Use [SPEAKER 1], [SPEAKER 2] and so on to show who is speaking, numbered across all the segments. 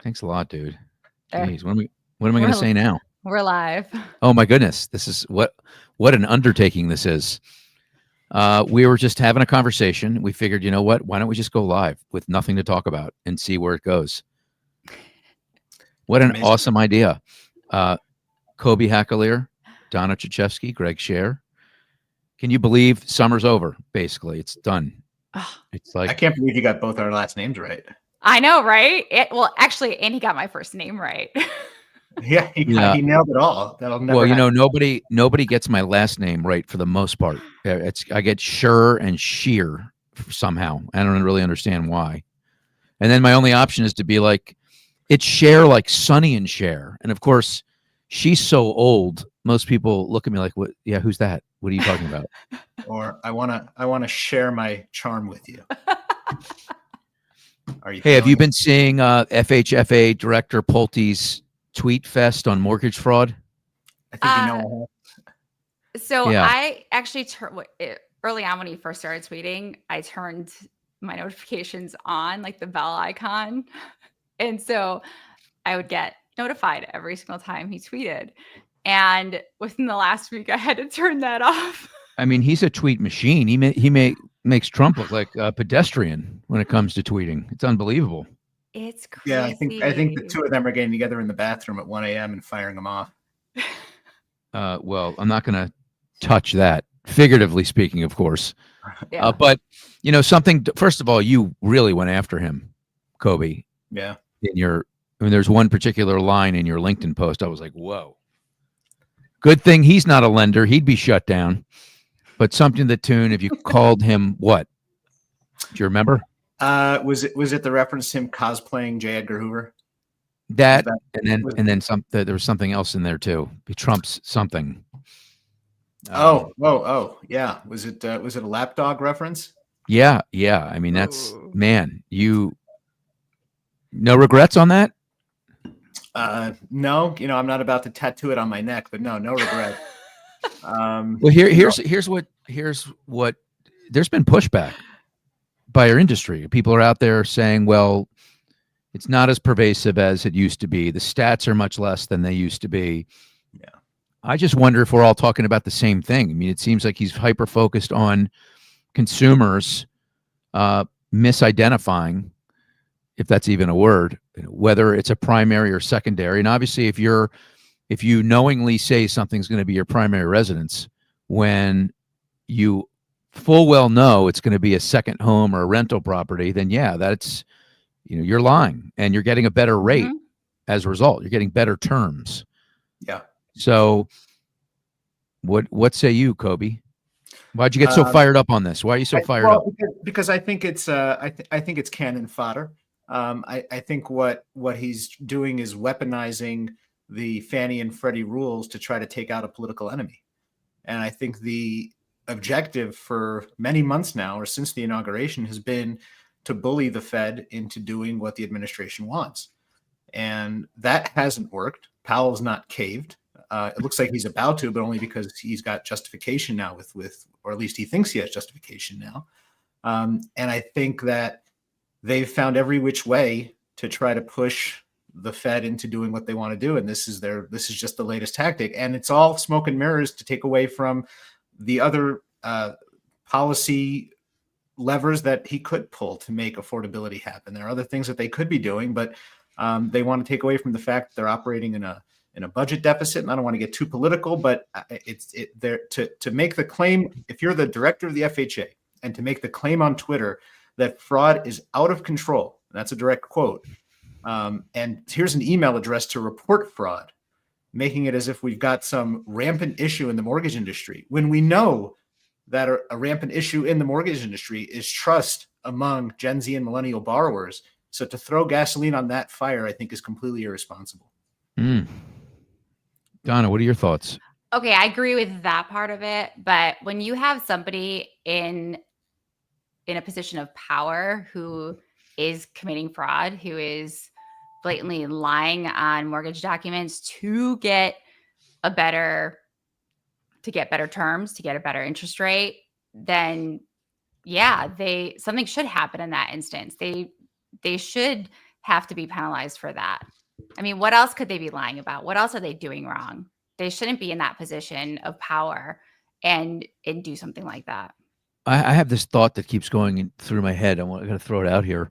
[SPEAKER 1] Thanks a lot, dude.
[SPEAKER 2] There,
[SPEAKER 1] Jeez, what am I going to
[SPEAKER 2] we're
[SPEAKER 1] say now?
[SPEAKER 2] we're live.
[SPEAKER 1] Oh my goodness, this is what an undertaking this is. We were just having a conversation. We figured, you know what? Why don't we just go live with nothing to talk about and see where it goes? What
[SPEAKER 3] It's
[SPEAKER 1] an
[SPEAKER 3] amazing.
[SPEAKER 1] awesome idea. Kobe Hackalier, Donna Chichevsky, Greg Scher. Can you believe summer's over? Basically, it's done.
[SPEAKER 2] Ugh,
[SPEAKER 1] It's
[SPEAKER 3] I
[SPEAKER 1] like,
[SPEAKER 3] can't believe you got both our last names right.
[SPEAKER 2] I know, right? Well, actually, and he got my first name right.
[SPEAKER 3] Yeah,
[SPEAKER 1] yeah.
[SPEAKER 3] he nailed it all. That'll never
[SPEAKER 1] Well, you know,
[SPEAKER 3] happen.
[SPEAKER 1] nobody gets my last name right for the most part. I get Scher and Sheer somehow. I don't really understand why. And then my only option is to be like, it's Cher, like Sonny and Cher. And of course, she's so old. Most people look at me like, "What? Yeah, who's that? What are you talking about?"
[SPEAKER 3] Or I wanna share my charm with you. Are you
[SPEAKER 1] Hey, have you
[SPEAKER 3] feeling
[SPEAKER 1] been seeing FHFA Director Pulte's tweet fest on mortgage fraud?
[SPEAKER 3] it? I think you
[SPEAKER 2] Uh,
[SPEAKER 3] know
[SPEAKER 2] so
[SPEAKER 1] Yeah.
[SPEAKER 2] I actually early on when he first started tweeting, I turned my notifications on, like the bell icon, and so I would get notified every single time he tweeted. And within the last week, I had to turn that off.
[SPEAKER 1] I mean, he's a tweet machine. Makes Trump look like a pedestrian when it comes to tweeting. It's unbelievable.
[SPEAKER 2] It's
[SPEAKER 3] Yeah,
[SPEAKER 2] crazy.
[SPEAKER 3] I think the two of them are getting together in the bathroom at 1 a.m. and firing them off.
[SPEAKER 1] Well, I'm not going to touch that, figuratively speaking, of course.
[SPEAKER 2] Yeah.
[SPEAKER 1] But you know, something. First of all, you really went after him, Kobe.
[SPEAKER 3] Yeah.
[SPEAKER 1] There's one particular line in your LinkedIn post. I was like, whoa. Good thing he's not a lender. He'd be shut down. But something to the tune, if you called him what? Do you remember?
[SPEAKER 3] Was it the reference to him cosplaying J. Edgar Hoover?
[SPEAKER 1] That,
[SPEAKER 3] Was
[SPEAKER 1] and then there was something else in there too. Trump's something.
[SPEAKER 3] Yeah. Was it a lapdog reference?
[SPEAKER 1] Yeah. I mean, that's
[SPEAKER 2] Ooh.
[SPEAKER 1] man. No regrets on that.
[SPEAKER 3] No, I'm not about to tattoo it on my neck, but no regret.
[SPEAKER 1] Well, here's what there's been pushback by our industry. People are out there saying, well, it's not as pervasive as it used to be. The stats are much less than they used to be.
[SPEAKER 3] Yeah.
[SPEAKER 1] I just wonder if we're all talking about the same thing. I mean, it seems like he's hyper focused on consumers misidentifying, if that's even a word, whether it's a primary or secondary. And obviously, if you knowingly say something's going to be your primary residence when you full well know it's going to be a second home or a rental property, then yeah, that's, you're lying and you're getting a better rate as a result. You're getting better terms.
[SPEAKER 3] Yeah.
[SPEAKER 1] So what say you, Kobe? Why'd you get so fired up on this? Why are you so fired up?
[SPEAKER 3] Because I think it's I think it's cannon fodder. I think what he's doing is weaponizing the Fannie and Freddie rules to try to take out a political enemy. And I think the objective for many months now, or since the inauguration, has been to bully the Fed into doing what the administration wants. And that hasn't worked. Powell's not caved. It looks like he's about to, but only because he's got justification now with, or at least he thinks he has justification now. And I think that they've found every which way to try to push the Fed into doing what they want to do. And this is just the latest tactic. And it's all smoke and mirrors to take away from the other policy levers that he could pull to make affordability happen. There are other things that they could be doing, but they want to take away from the fact that they're operating in a budget deficit. And I don't want to get too political, but to make the claim, if you're the director of the FHA, and to make the claim on Twitter that fraud is out of control, that's a direct quote. And here's an email address to report fraud, making it as if we've got some rampant issue in the mortgage industry, when we know that a rampant issue in the mortgage industry is trust among Gen Z and millennial borrowers. So to throw gasoline on that fire, I think, is completely irresponsible.
[SPEAKER 1] Donna, what are your thoughts?
[SPEAKER 2] Okay, I agree with that part of it. But when you have somebody in a position of power who is committing fraud, who is blatantly lying on mortgage documents to get better terms, to get a better interest rate, then yeah, something should happen in that instance. They should have to be penalized for that. I mean, what else could they be lying about? What else are they doing wrong? They shouldn't be in that position of power and do something like that.
[SPEAKER 1] I have this thought that keeps going through my head. I'm going to throw it out here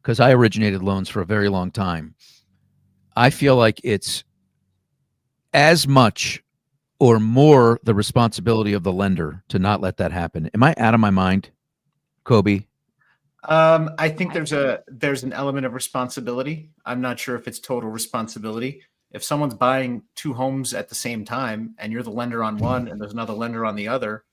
[SPEAKER 1] because I originated loans for a very long time. I feel like it's as much or more the responsibility of the lender to not let that happen. Am I out of my mind, Kobe?
[SPEAKER 3] I think there's an element of responsibility. I'm not sure if it's total responsibility. If someone's buying two homes at the same time and you're the lender on one and there's another lender on the other,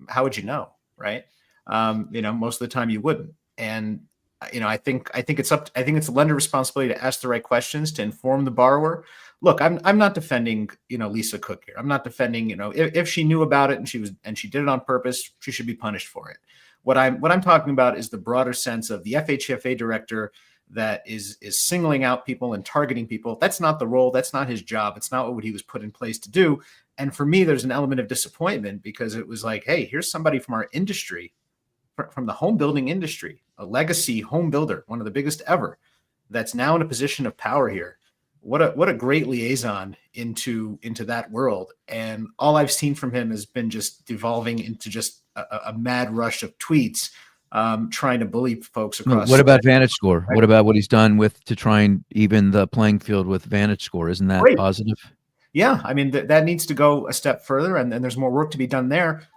[SPEAKER 3] how would you know, right? Most of the time you wouldn't. And I think it's the lender responsibility to ask the right questions, to inform the borrower. Look, I'm not defending, Lisa Cook here. I'm not defending, if she knew about it and she did it on purpose, she should be punished for it. What I'm talking about is the broader sense of the FHFA director that is singling out people and targeting people. That's not the role. That's not his job. It's not what he was put in place to do. And for me, there's an element of disappointment because it was like, hey, here's somebody from our industry, from the home building industry, a legacy home builder, one of the biggest ever, that's now in a position of power here. What a great liaison into that world. And all I've seen from him has been just devolving into just a mad rush of tweets, trying to bully folks across.
[SPEAKER 1] What about Vantage Score? What about what he's done to try and even the playing field with Vantage Score? Isn't that great? Positive?
[SPEAKER 3] Yeah. I mean, that needs to go a step further and there's more work to be done there.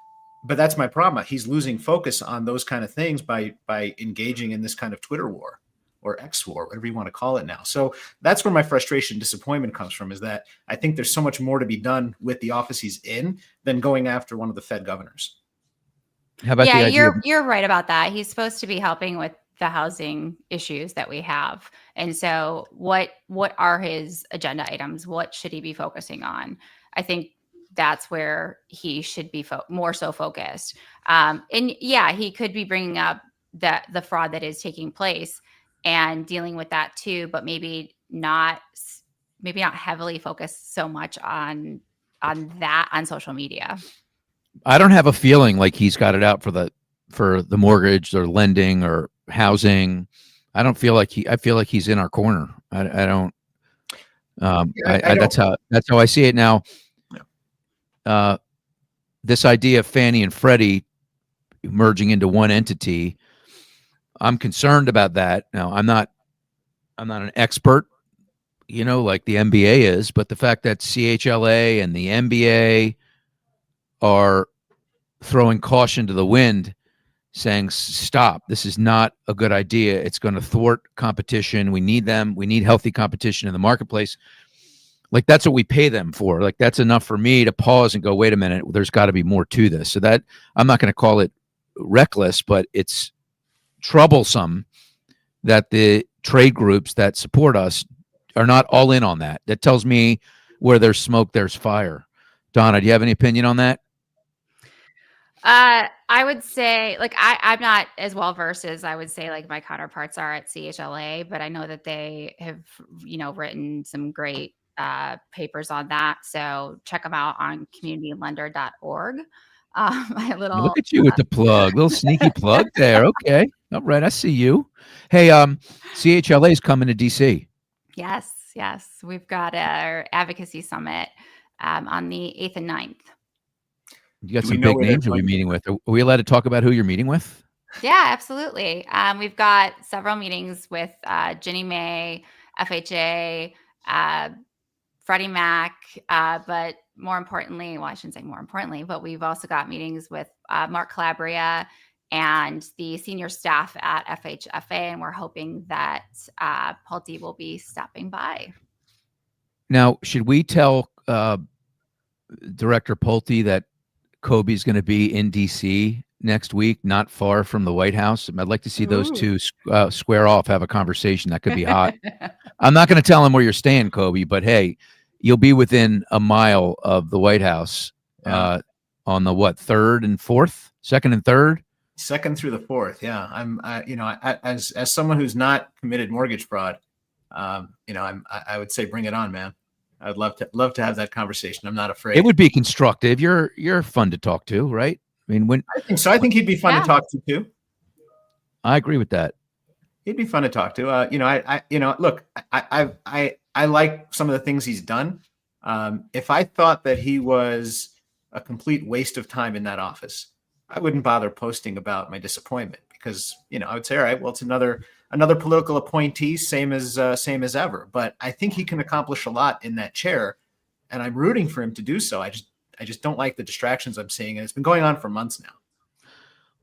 [SPEAKER 3] But that's my problem. He's losing focus on those kind of things by engaging in this kind of Twitter war or X war, whatever you want to call it now. So that's where my frustration, disappointment comes from, is that I think there's so much more to be done with the office he's in than going after one of the Fed governors.
[SPEAKER 1] How about
[SPEAKER 2] you're right about that. He's supposed to be helping with the housing issues that we have. And so what are his agenda items? What should he be focusing on? I think that's where he should be more so focused. And yeah, he could be bringing up the fraud that is taking place and dealing with that too, but maybe not heavily focused so much on that on social media.
[SPEAKER 1] I don't have a feeling like he's got it out for the mortgage or lending or housing. I don't feel like I feel like he's in our corner. I don't. That's how I see it now. This idea of Fannie and Freddie merging into one entity, I'm concerned about that. Now, I'm not an expert, like the MBA is, but the fact that CHLA and the MBA are throwing caution to the wind, saying, stop, this is not a good idea. It's going to thwart competition. We need them. We need healthy competition in the marketplace. Like, that's what we pay them for. Like, that's enough for me to pause and go, wait a minute, there's got to be more to this. So that, I'm not going to call it reckless, but it's troublesome that the trade groups that support us are not all in on that. That tells me where there's smoke, there's fire. Donna, do you have any opinion on that?
[SPEAKER 2] I would say, like, I'm not as well versed as I would say like my counterparts are at CHLA, but I know that they have, written some great papers on that. So check them out on communitylender.org.
[SPEAKER 1] Look at you with the plug, little sneaky plug there. Okay. All right. I see you. Hey, CHLA is coming to DC.
[SPEAKER 2] Yes. We've got our advocacy summit on the 8th and 9th.
[SPEAKER 1] You got some big names you'll be meeting with. Are we allowed to talk about who you're meeting with?
[SPEAKER 2] Yeah, absolutely. We've got several meetings with Ginnie Mae, FHA, Freddie Mac, but more importantly, well, I shouldn't say more importantly, but we've also got meetings with Mark Calabria and the senior staff at FHFA, and we're hoping that Pulte will be stopping by.
[SPEAKER 1] Now, should we tell Director Pulte that Kobe's going to be in DC next week, not far from the White House? I'd like to see those two square off, have a conversation. That could be hot. I'm not going to tell him where you're staying, Kobe, but hey, you'll be within a mile of the White House on the third and fourth, second and third,
[SPEAKER 3] second through the fourth. Yeah, as someone who's not committed mortgage fraud, I would say bring it on, man. I'd love to have that conversation. I'm not afraid.
[SPEAKER 1] It would be constructive. You're fun to talk to, right? I mean,
[SPEAKER 3] I think so. I think he'd be fun to talk to too.
[SPEAKER 1] I agree with that.
[SPEAKER 3] He'd be fun to talk to. Look, I like some of the things he's done. If I thought that he was a complete waste of time in that office, I wouldn't bother posting about my disappointment because, I would say, all right, well, it's another political appointee, same as ever. But I think he can accomplish a lot in that chair, and I'm rooting for him to do so. I just don't like the distractions I'm seeing, and it's been going on for months now.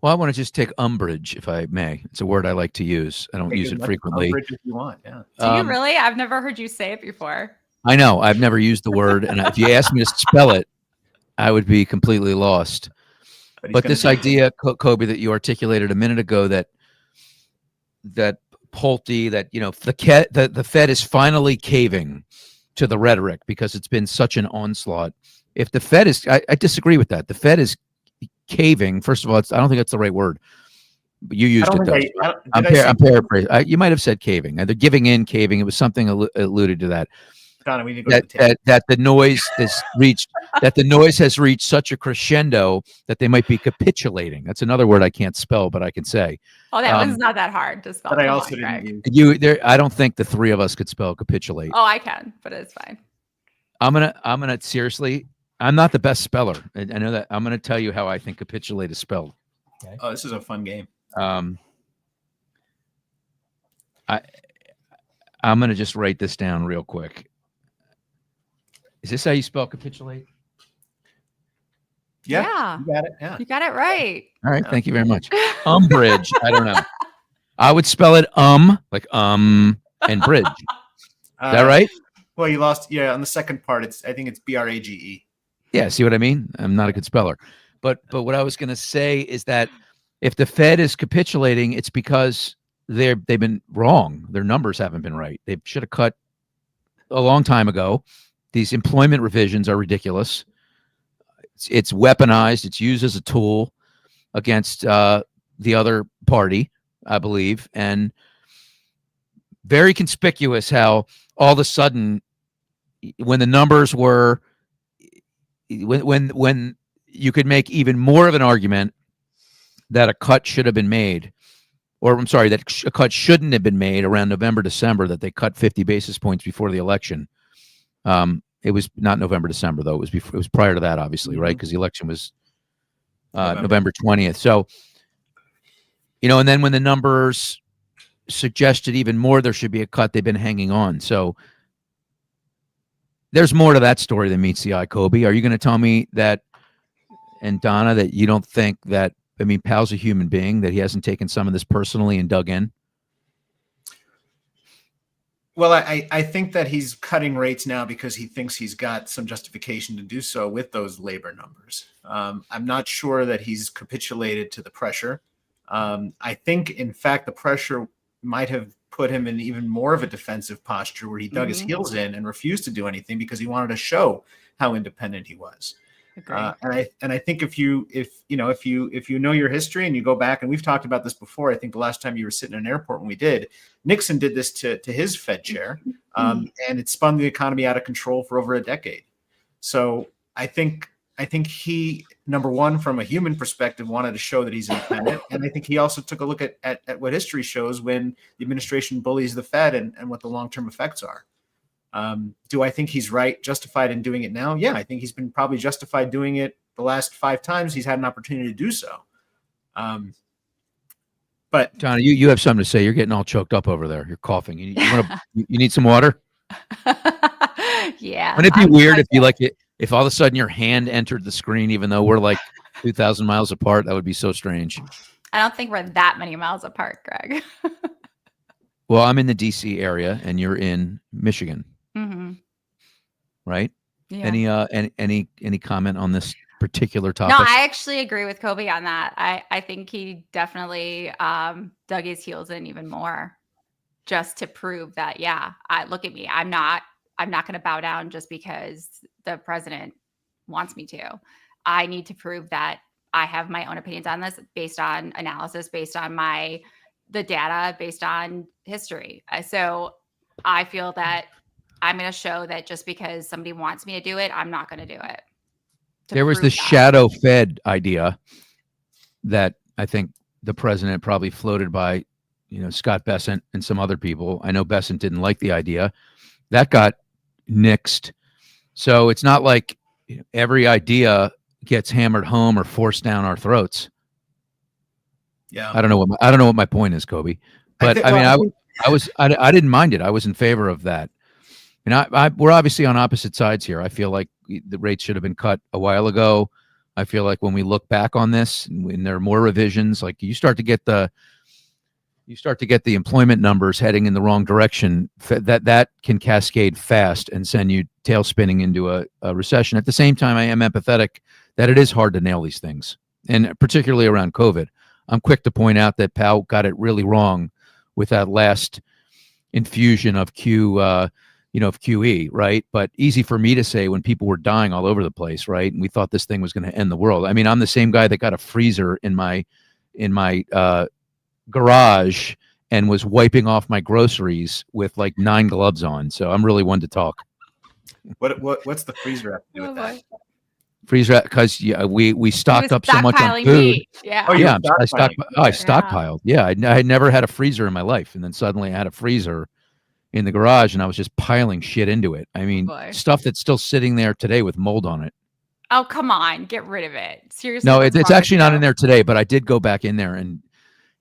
[SPEAKER 1] Well, I want to just take umbrage, if I may. It's a word I like to use. I don't use it frequently.
[SPEAKER 3] Umbrage if you want, yeah.
[SPEAKER 2] Do you really? I've never heard you say it before.
[SPEAKER 1] I know. I've never used the word, and if you asked me to spell it, I would be completely lost. But this idea, Kobe, that you articulated a minute ago, that Pulte, that the Fed is finally caving to the rhetoric because it's been such an onslaught. If the Fed is, I disagree with that. The Fed is caving. First of all, I don't think that's the right word. But you used it. I'm paraphrasing. You might have said caving. Either giving in, caving. It was something alluded to that.
[SPEAKER 3] Donna, we need to go
[SPEAKER 1] that the noise has reached such a crescendo that they might be capitulating. That's another word I can't spell, but I can say.
[SPEAKER 2] Oh, that one's not that hard to spell.
[SPEAKER 3] But I also didn't
[SPEAKER 1] use. I don't think the three of us could spell capitulate.
[SPEAKER 2] Oh, I can, but it's fine.
[SPEAKER 1] I'm gonna seriously. I'm not the best speller. I know that. I'm gonna tell you how I think capitulate is spelled.
[SPEAKER 3] Okay. Oh, this is a fun game.
[SPEAKER 1] I'm gonna just write this down real quick. Is this how you spell capitulate?
[SPEAKER 3] Yeah. You got it. Yeah.
[SPEAKER 2] You got it right.
[SPEAKER 1] All right. Thank you very much. Umbrage. I don't know. I would spell it like and bridge. Is that right?
[SPEAKER 3] Well, you lost. Yeah. On the second part, I think it's BRAGE.
[SPEAKER 1] Yeah. See what I mean? I'm not a good speller. But what I was going to say is that if the Fed is capitulating, it's because they've been wrong. Their numbers haven't been right. They should have cut a long time ago. These employment revisions are ridiculous. It's weaponized. It's used as a tool against the other party, I believe, and very conspicuous how all of a sudden, when the numbers were, when you could make even more of an argument that a cut should have been made, or I'm sorry, that a cut shouldn't have been made around November, December, that they cut 50 basis points before the election. It was not November, December, though. It was prior to that, obviously, right? Because the election was November 20th. So, and then when the numbers suggested even more there should be a cut, they've been hanging on. So there's more to that story than meets the eye, Kobe. Are you going to tell me that, and Donna, that you don't think that, Powell's a human being, that he hasn't taken some of this personally and dug in?
[SPEAKER 3] Well, I think that he's cutting rates now because he thinks he's got some justification to do so with those labor numbers. I'm not sure that he's capitulated to the pressure. I think, in fact, the pressure might have put him in even more of a defensive posture where he dug his heels in and refused to do anything because he wanted to show how independent he was. And I think if you know your history and you go back, and we've talked about this before, I think the last time you were sitting in an airport when we did, Nixon did this to his Fed chair, and it spun the economy out of control for over a decade. So I think he, number one, from a human perspective, wanted to show that he's independent, and I think he also took a look at what history shows when the administration bullies the Fed and what the long-term effects are. Do I think he's justified in doing it now? Yeah, I think he's been probably justified doing it the last 5 times he's had an opportunity to do so. But
[SPEAKER 1] Johnny, you have something to say. You're getting all choked up over there. You're coughing. You need some water?
[SPEAKER 2] Yeah.
[SPEAKER 1] Wouldn't it be weird if all of a sudden your hand entered the screen, even though we're like 2,000 miles apart? That would be so strange.
[SPEAKER 2] I don't think we're that many miles apart, Greg.
[SPEAKER 1] Well, I'm in the DC area and you're in Michigan.
[SPEAKER 2] Mm-hmm.
[SPEAKER 1] Right?
[SPEAKER 2] Yeah.
[SPEAKER 1] Any comment on this particular topic?
[SPEAKER 2] No, I actually agree with Kobe on that. I think he definitely dug his heels in even more just to prove that, look at me. I'm not going to bow down just because the president wants me to. I need to prove that I have my own opinions on this based on analysis, based on the data, based on history. So I feel that I'm going to show that just because somebody wants me to do it, I'm not going to do it.
[SPEAKER 1] There was the shadow Fed idea that I think the president probably floated by Scott Bessent and some other people. I know Bessent didn't like the idea. That got nixed. So it's not like every idea gets hammered home or forced down our throats.
[SPEAKER 3] Yeah.
[SPEAKER 1] I don't know what my point is, Kobe. But I didn't mind it. I was in favor of that. And we're obviously on opposite sides here. I feel like the rates should have been cut a while ago. I feel like when we look back on this and there are more revisions, like you start to get the employment numbers heading in the wrong direction, that can cascade fast and send you tail spinning into a recession. At the same time, I am empathetic that it is hard to nail these things, and particularly around COVID. I'm quick to point out that Powell got it really wrong with that last infusion of QE, right? But easy for me to say when people were dying all over the place, right? And we thought this thing was going to end the world. I mean, I'm the same guy that got a freezer in my garage and was wiping off my groceries with like 9 gloves on. So I'm really one to talk.
[SPEAKER 3] What's the freezer have to do with that?
[SPEAKER 1] Freezer, because we stocked up so much on food.
[SPEAKER 2] Meat. Yeah.
[SPEAKER 3] Oh,
[SPEAKER 1] yeah. I stockpiled. Yeah. I had never had a freezer in my life, and then suddenly I had a freezer in the garage, and I was just piling shit into it. I mean, stuff that's still sitting there today with mold on it.
[SPEAKER 2] Oh, come on, get rid of it. Seriously.
[SPEAKER 1] No, it's actually not in there today, but I did go back in there and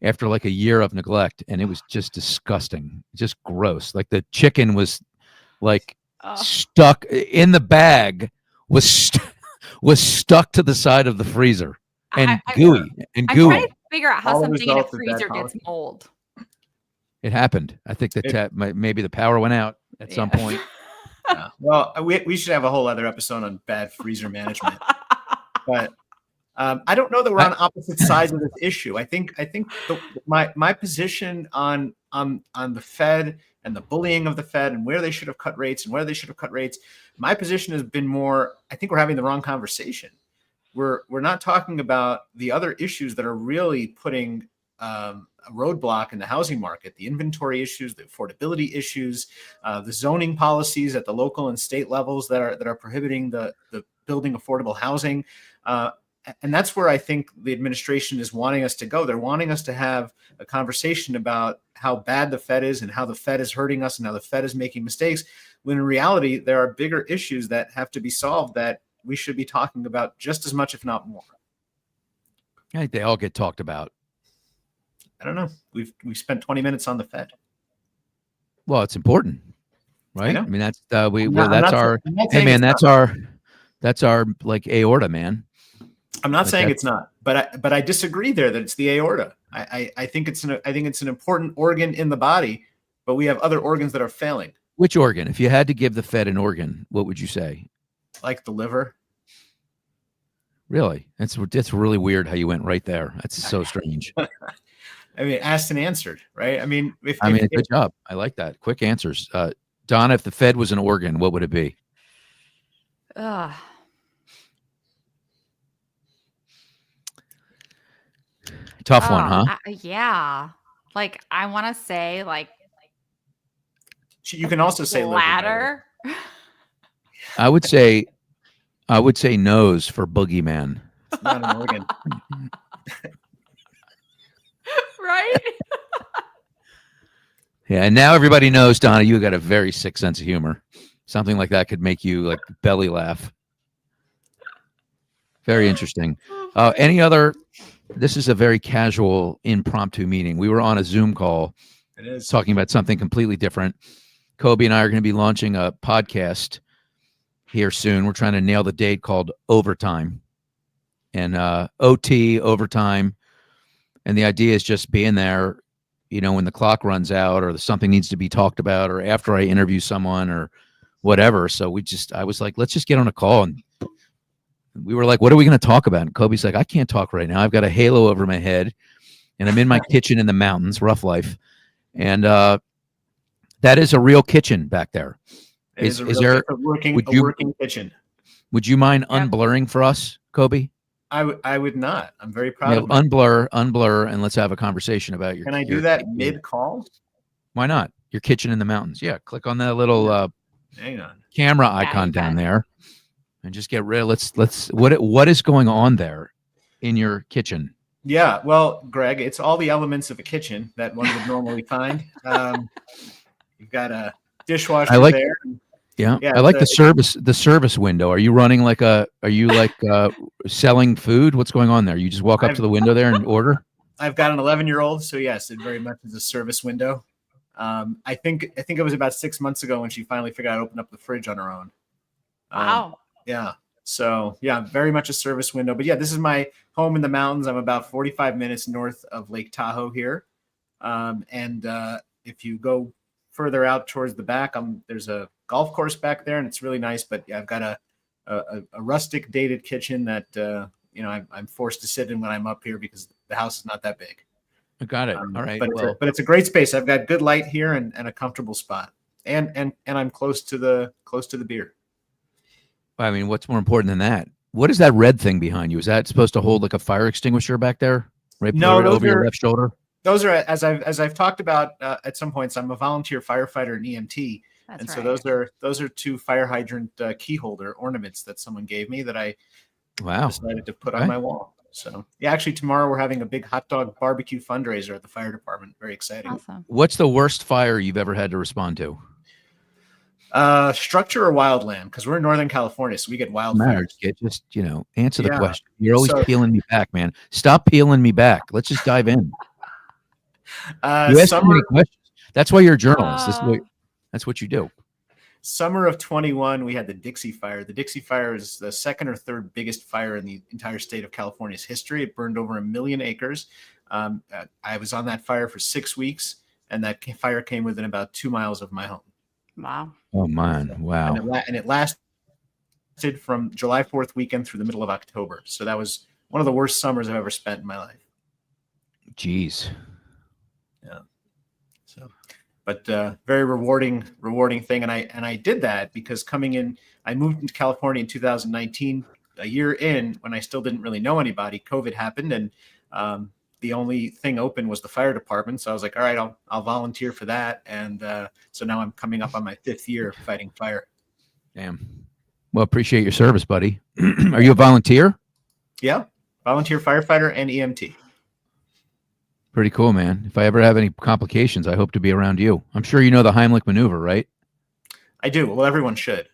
[SPEAKER 1] after like a year of neglect, and it was just disgusting, just gross. Like the chicken was like stuck in the bag, was stuck to the side of the freezer and gooey.
[SPEAKER 2] I'm trying to figure out how something in a freezer gets mold.
[SPEAKER 1] It happened. I think that maybe the power went out at some point.
[SPEAKER 3] Yeah. Well, we should have a whole other episode on bad freezer management. But I don't know that we're on opposite sides of this issue. I think my position on the Fed and the bullying of the Fed and where they should have cut rates and where they should have cut rates, my position has been more, I think we're having the wrong conversation. We're not talking about the other issues that are really putting a roadblock in the housing market, the inventory issues, the affordability issues, the zoning policies at the local and state levels that are prohibiting the building affordable housing. And that's where I think the administration is wanting us to go. They're wanting us to have a conversation about how bad the Fed is and how the Fed is hurting us and how the Fed is making mistakes, when in reality, there are bigger issues that have to be solved that we should be talking about just as much, if not more.
[SPEAKER 1] I think they all get talked about.
[SPEAKER 3] I don't know. We've spent 20 minutes on the Fed.
[SPEAKER 1] Well, it's important, right? I mean, that's that's our like aorta, man.
[SPEAKER 3] I'm not saying it's not, but I disagree there that it's the aorta. I think it's an important organ in the body, but we have other organs that are failing.
[SPEAKER 1] Which organ? If you had to give the Fed an organ, what would you say?
[SPEAKER 3] Like the liver.
[SPEAKER 1] Really? That's really weird how you went right there. That's so strange.
[SPEAKER 3] I mean, asked and answered, right? I mean,
[SPEAKER 1] good job. I like that. Quick answers. Donna, if the Fed was an organ, what would it be? Tough one, huh?
[SPEAKER 2] Yeah. Like, I want to say, like,
[SPEAKER 3] you can also say
[SPEAKER 2] bladder.
[SPEAKER 1] I would say nose for boogeyman.
[SPEAKER 3] It's not an organ.
[SPEAKER 2] Right?
[SPEAKER 1] Yeah, and now everybody knows, Donna, you got a very sick sense of humor. Something like that could make you like belly laugh. Very interesting. This is a very casual, impromptu meeting. We were on a Zoom call.
[SPEAKER 3] It is
[SPEAKER 1] talking about something completely different. Kobe and I are going to be launching a podcast here soon. We're trying to nail the date, called Overtime, and OT, overtime. And the idea is just being there, when the clock runs out or something needs to be talked about, or after I interview someone or whatever. So I was like, let's just get on a call. And we were like, what are we going to talk about? And Kobe's like, I can't talk right now. I've got a halo over my head and I'm in my kitchen in the mountains, rough life. And that is a real kitchen back there.
[SPEAKER 3] Is there a working kitchen?
[SPEAKER 1] Would you mind unblurring for us, Kobe?
[SPEAKER 3] I would not. I'm very proud of it.
[SPEAKER 1] Unblur, and let's have a conversation about your.
[SPEAKER 3] Can I do that mid-call?
[SPEAKER 1] Why not? Your kitchen in the mountains. Yeah, click on that little camera icon down there, and just get rid. What is going on there in your kitchen?
[SPEAKER 3] Yeah, well, Greg, it's all the elements of a kitchen that one would normally find. You've got a
[SPEAKER 1] I
[SPEAKER 3] dishwasher
[SPEAKER 1] like,
[SPEAKER 3] there.
[SPEAKER 1] yeah,
[SPEAKER 3] Yeah,
[SPEAKER 1] I like the service window. Are you running like are you like selling food? What's going on there? You just walk up to
[SPEAKER 3] I've
[SPEAKER 1] the window there and order?
[SPEAKER 3] I've got an 11-year-old, so yes, it very much is a service window. I think it was about 6 months ago when she finally figured out how to open up the fridge on her own.
[SPEAKER 2] Wow.
[SPEAKER 3] Yeah. So yeah, very much a service window. But yeah, this is my home in the mountains. I'm about 45 minutes north of Lake Tahoe here. And if you go further out towards the back, there's a golf course back there, and it's really nice. But yeah, I've got a rustic, dated kitchen that I'm forced to sit in when I'm up here because the house is not that big.
[SPEAKER 1] I got it. All right.
[SPEAKER 3] But it's a great space. I've got good light here and a comfortable spot, and I'm close to the beer.
[SPEAKER 1] I mean, what's more important than that? What is that red thing behind you? Is that supposed to hold like a fire extinguisher back there, right
[SPEAKER 3] No,
[SPEAKER 1] over your left shoulder?
[SPEAKER 3] Those are, as I've talked about at some points, I'm a volunteer firefighter and EMT,
[SPEAKER 2] That's
[SPEAKER 3] so
[SPEAKER 2] right.
[SPEAKER 3] those are two fire hydrant key holder ornaments that someone gave me that I decided to put on my wall. So yeah, actually tomorrow we're having a big hot dog barbecue fundraiser at the fire department. Very exciting.
[SPEAKER 2] Awesome.
[SPEAKER 1] What's the worst fire you've ever had to respond to?
[SPEAKER 3] Structure or wildland? Because we're in Northern California, so we get wildfires.
[SPEAKER 1] Just answer the
[SPEAKER 3] Yeah.
[SPEAKER 1] question. You're always
[SPEAKER 3] So-
[SPEAKER 1] peeling me back, man. Stop peeling me back. Let's just dive in. You ask too many questions. That's why you're a journalist. That's what you do.
[SPEAKER 3] Summer of 21, we had the Dixie Fire. The Dixie Fire is the second or third biggest fire in the entire state of California's history. It burned over 1 million acres. I was on that fire for 6 weeks, and that fire came within about 2 miles of my home.
[SPEAKER 2] Wow.
[SPEAKER 1] Oh, man. Wow.
[SPEAKER 3] And it lasted from July 4th weekend through the middle of October. So that was one of the worst summers I've ever spent in my life.
[SPEAKER 1] Jeez.
[SPEAKER 3] Yeah. So, but very rewarding thing. And I did that because I moved into California in 2019, a year in when I still didn't really know anybody. COVID happened, and the only thing open was the fire department. So I was like, all right, I'll volunteer for that. And so now I'm coming up on my 5th year fighting fire.
[SPEAKER 1] Damn. Well, appreciate your service, buddy. Are you a volunteer?
[SPEAKER 3] Yeah. Volunteer firefighter and EMT.
[SPEAKER 1] Pretty cool, man. If I ever have any complications, I hope to be around you. I'm sure you know the Heimlich maneuver, right?
[SPEAKER 3] I do. Well, everyone should.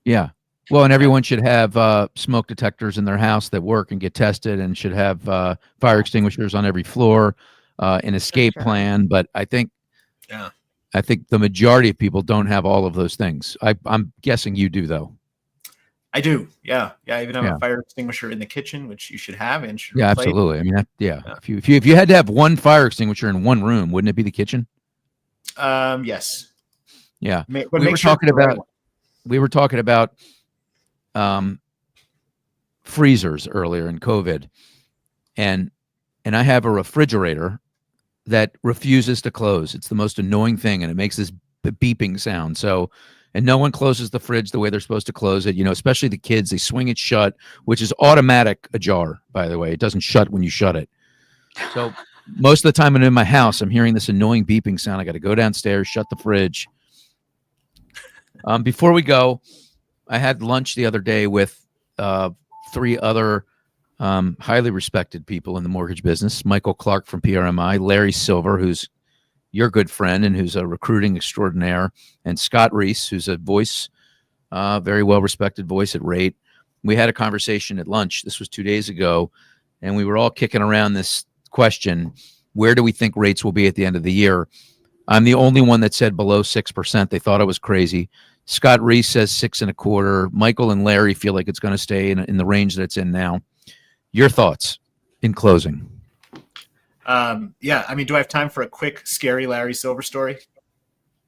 [SPEAKER 1] Yeah. Well, and everyone should have smoke detectors in their house that work and get tested, and should have fire extinguishers on every floor, an escape plan. But I think the majority of people don't have all of those things. I'm guessing you do, though.
[SPEAKER 3] I do. Yeah. I even have a fire extinguisher in the kitchen, which you should have. And should
[SPEAKER 1] replace. Absolutely. I mean, if you had to have one fire extinguisher in one room, wouldn't it be the kitchen?
[SPEAKER 3] Yes.
[SPEAKER 1] Yeah. We were talking about freezers earlier in COVID, and I have a refrigerator that refuses to close. It's the most annoying thing, and it makes this beeping sound. So, and no one closes the fridge the way they're supposed to close it. Especially the kids, they swing it shut, which is automatic ajar, by the way. It doesn't shut when you shut it. So most of the time I'm in my house, I'm hearing this annoying beeping sound. I got to go downstairs, shut the fridge. Before we go, I had lunch the other day with 3 other highly respected people in the mortgage business. Michael Clark from PRMI, Larry Silver, who's your good friend and who's a recruiting extraordinaire, and Scott Reese, who's a voice, very well-respected voice at Rate. We had a conversation at lunch. This was 2 days ago, and we were all kicking around this question: where do we think rates will be at the end of the year? I'm the only one that said below 6%. They thought I was crazy. Scott Reese says 6.25. Michael and Larry feel like it's going to stay in the range that it's in now. Your thoughts in closing?
[SPEAKER 3] Yeah. I mean, do I have time for a quick, scary Larry Silver story?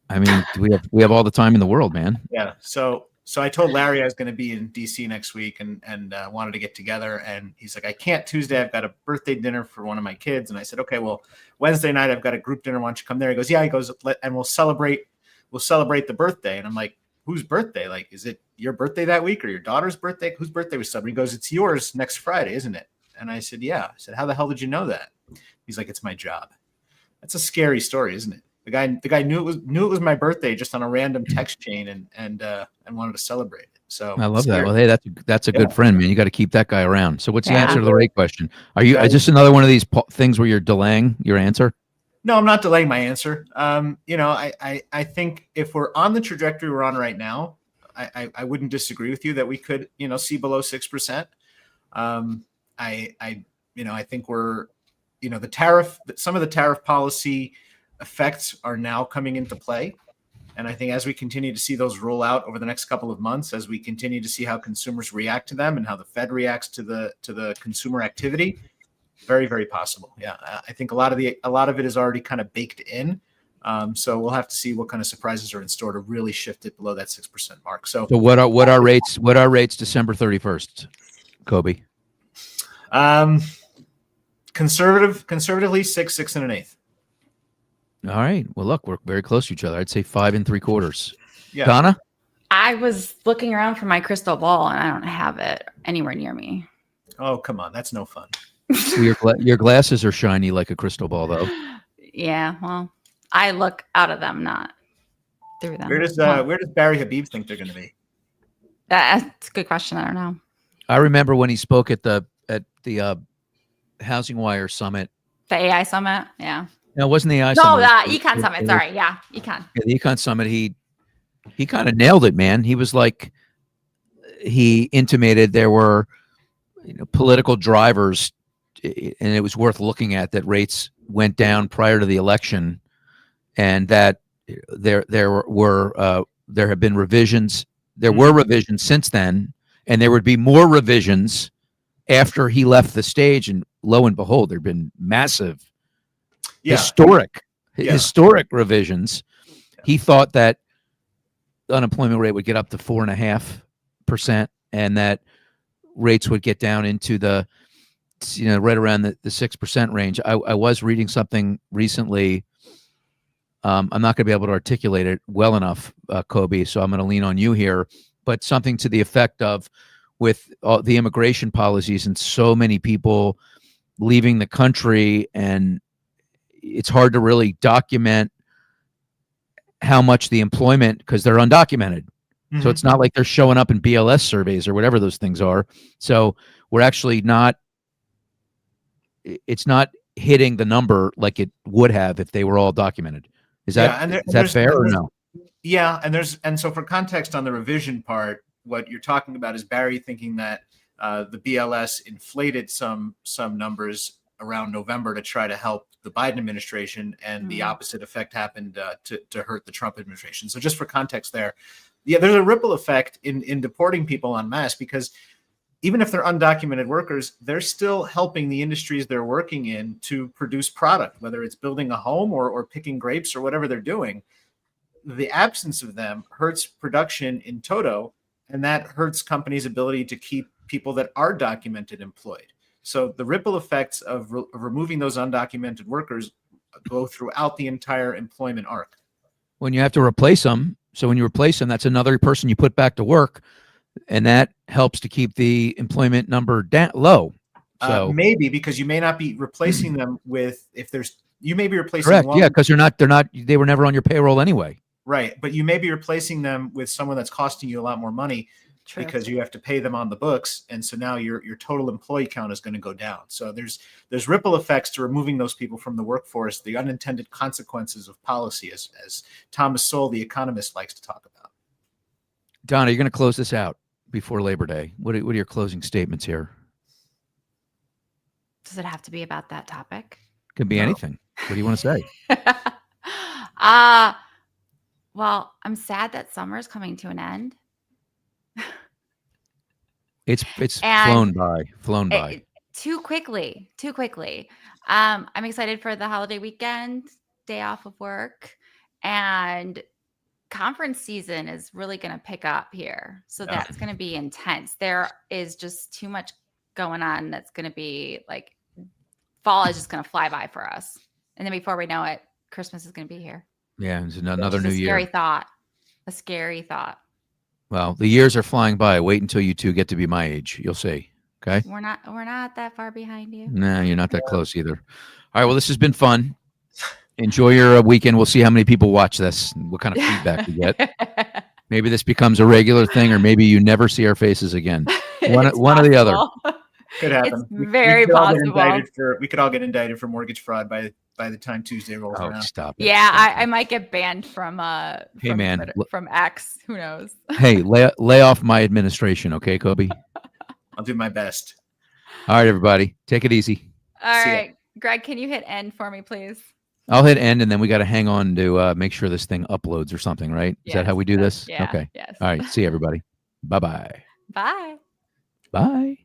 [SPEAKER 1] I mean, we have all the time in the world, man.
[SPEAKER 3] Yeah. So I told Larry I was going to be in DC next week and wanted to get together. And he's like, I can't Tuesday. I've got a birthday dinner for one of my kids. And I said, okay, well, Wednesday night I've got a group dinner. Why don't you come there? He goes, yeah. He goes, and we'll celebrate the birthday. And I'm like, whose birthday? Like, is it your birthday that week or your daughter's birthday? Whose birthday was celebrating? He goes, it's yours next Friday, isn't it? And I said, yeah. I said, how the hell did you know that? He's like, it's my job. That's a scary story, isn't it? The guy knew it was my birthday just on a random text chain and wanted to celebrate it. So
[SPEAKER 1] I love that.
[SPEAKER 3] scary.
[SPEAKER 1] Well, hey, that's a good
[SPEAKER 3] Yeah.
[SPEAKER 1] friend, man. You got to keep that guy around. So what's the
[SPEAKER 2] Yeah.
[SPEAKER 1] answer to the rate question? Are you
[SPEAKER 3] Yeah.
[SPEAKER 1] is this another one of these things where you're delaying your answer?
[SPEAKER 3] No, I'm not delaying my answer. I think if we're on the trajectory we're on right now, I wouldn't disagree with you that we could, see below 6%. I think we're, some of the tariff policy effects are now coming into play. And I think as we continue to see those roll out over the next couple of months, as we continue to see how consumers react to them and how the Fed reacts to the consumer activity, very, very possible. Yeah, I think a lot of it is already kind of baked in. So we'll have to see what kind of surprises are in store to really shift it below that 6% mark. So
[SPEAKER 1] what are rates? What are rates December 31st, Kobe?
[SPEAKER 3] Conservatively 6 and an eighth.
[SPEAKER 1] All right. Well, look, we're very close to each other. I'd say 5 3/4.
[SPEAKER 3] Yeah.
[SPEAKER 1] Donna?
[SPEAKER 2] I was looking around for my crystal ball and I don't have it anywhere near me.
[SPEAKER 3] Oh, come on. That's no fun.
[SPEAKER 1] Your glasses are shiny like a crystal ball, though.
[SPEAKER 2] Yeah, well, I look out of them, not through them.
[SPEAKER 3] Where does Barry Habib think they're going to be?
[SPEAKER 2] That's a good question. I don't know.
[SPEAKER 1] I remember when he spoke at the Housing Wire Summit.
[SPEAKER 2] The AI summit, yeah.
[SPEAKER 1] No, it wasn't the AI
[SPEAKER 2] No,
[SPEAKER 1] Summit.
[SPEAKER 2] the Econ Summit. Sorry, yeah, Econ.
[SPEAKER 1] Yeah, the Econ Summit. He kind of nailed it, man. He was like, he intimated there were political drivers, and it was worth looking at, that rates went down prior to the election, and that there have been revisions. There were revisions since then, and there would be more revisions after he left the stage. And lo and behold, there have been massive, historic revisions. He thought that the unemployment rate would get up to 4.5%, and that rates would get down into the, right around the 6% range. I was reading something recently. I'm not going to be able to articulate it well enough, Kobe, so I'm going to lean on you here, but something to the effect of, with the immigration policies and so many people leaving the country, and it's hard to really document how much the employment, because they're undocumented. So it's not like they're showing up in BLS surveys or whatever those things are. So we're actually not, it's not hitting the number like it would have if they were all documented. Is that fair or no?
[SPEAKER 3] Yeah. And so for context on the revision part, what you're talking about is Barry thinking that the BLS inflated some numbers around November to try to help the Biden administration, and the opposite effect happened to hurt the Trump administration. So just for context there, yeah, there's a ripple effect in deporting people en masse, because even if they're undocumented workers, they're still helping the industries they're working in to produce product, whether it's building a home or picking grapes or whatever they're doing. The absence of them hurts production in toto, and that hurts companies' ability to keep people that are documented employed. So the ripple effects of removing those undocumented workers go throughout the entire employment arc.
[SPEAKER 1] When you have to replace them, so when you replace them, that's another person you put back to work, and that helps to keep the employment number low. So
[SPEAKER 3] maybe, because you may not be replacing them with, you may be replacing.
[SPEAKER 1] Correct. Yeah, because they were never on your payroll anyway.
[SPEAKER 3] Right, but you may be replacing them with someone that's costing you a lot more money. True. Because you have to pay them on the books, and so now your total employee count is going to go down. So there's ripple effects to removing those people from the workforce, the unintended consequences of policy, as Thomas Sowell, the economist, likes to talk about.
[SPEAKER 1] Donna, you're going to close this out before Labor Day. What are your closing statements here?
[SPEAKER 2] Does it have to be about that topic?
[SPEAKER 1] Could be anything. What do you want to say?
[SPEAKER 2] Well, I'm sad that summer is coming to an end.
[SPEAKER 1] It's flown by
[SPEAKER 2] too quickly. I'm excited for the holiday weekend, day off of work, and conference season is really going to pick up here. So that's going to be intense. There is just too much going on. That's going to be like, fall is just going to fly by for us. And then before we know it, Christmas is going to be here.
[SPEAKER 1] Yeah. It's another new year.
[SPEAKER 2] A scary thought.
[SPEAKER 1] Well, the years are flying by. Wait until you two get to be my age. You'll see. Okay.
[SPEAKER 2] We're not that far behind you.
[SPEAKER 1] No, you're not that close either. All right. Well, this has been fun. Enjoy your weekend. We'll see how many people watch this and what kind of feedback we get. Maybe this becomes a regular thing, or maybe you never see our faces again. One
[SPEAKER 2] It's
[SPEAKER 1] or the other.
[SPEAKER 2] possible.
[SPEAKER 3] Could happen.
[SPEAKER 2] It's
[SPEAKER 3] We
[SPEAKER 2] very
[SPEAKER 3] could all get
[SPEAKER 2] possible.
[SPEAKER 3] indicted we could all get indicted for mortgage fraud by the time Tuesday rolls
[SPEAKER 1] Oh,
[SPEAKER 3] around.
[SPEAKER 1] stop it.
[SPEAKER 2] Yeah,
[SPEAKER 1] Stop
[SPEAKER 2] I
[SPEAKER 1] it.
[SPEAKER 2] might get banned from
[SPEAKER 1] Hey, man,
[SPEAKER 2] Twitter,
[SPEAKER 1] look-
[SPEAKER 2] from X. Who knows?
[SPEAKER 1] Hey, lay off my administration, okay, Kobe?
[SPEAKER 3] I'll do my best.
[SPEAKER 1] All right, everybody, take it easy.
[SPEAKER 2] All
[SPEAKER 3] See ya.
[SPEAKER 2] right, Greg, can you hit end for me, please?
[SPEAKER 1] I'll hit end, and then we got to hang on to make sure this thing uploads or something, right? Is that how we do this?
[SPEAKER 2] Yeah.
[SPEAKER 1] Okay.
[SPEAKER 2] Yes.
[SPEAKER 1] All right. See you, everybody. Bye-bye.
[SPEAKER 2] Bye.
[SPEAKER 1] Bye.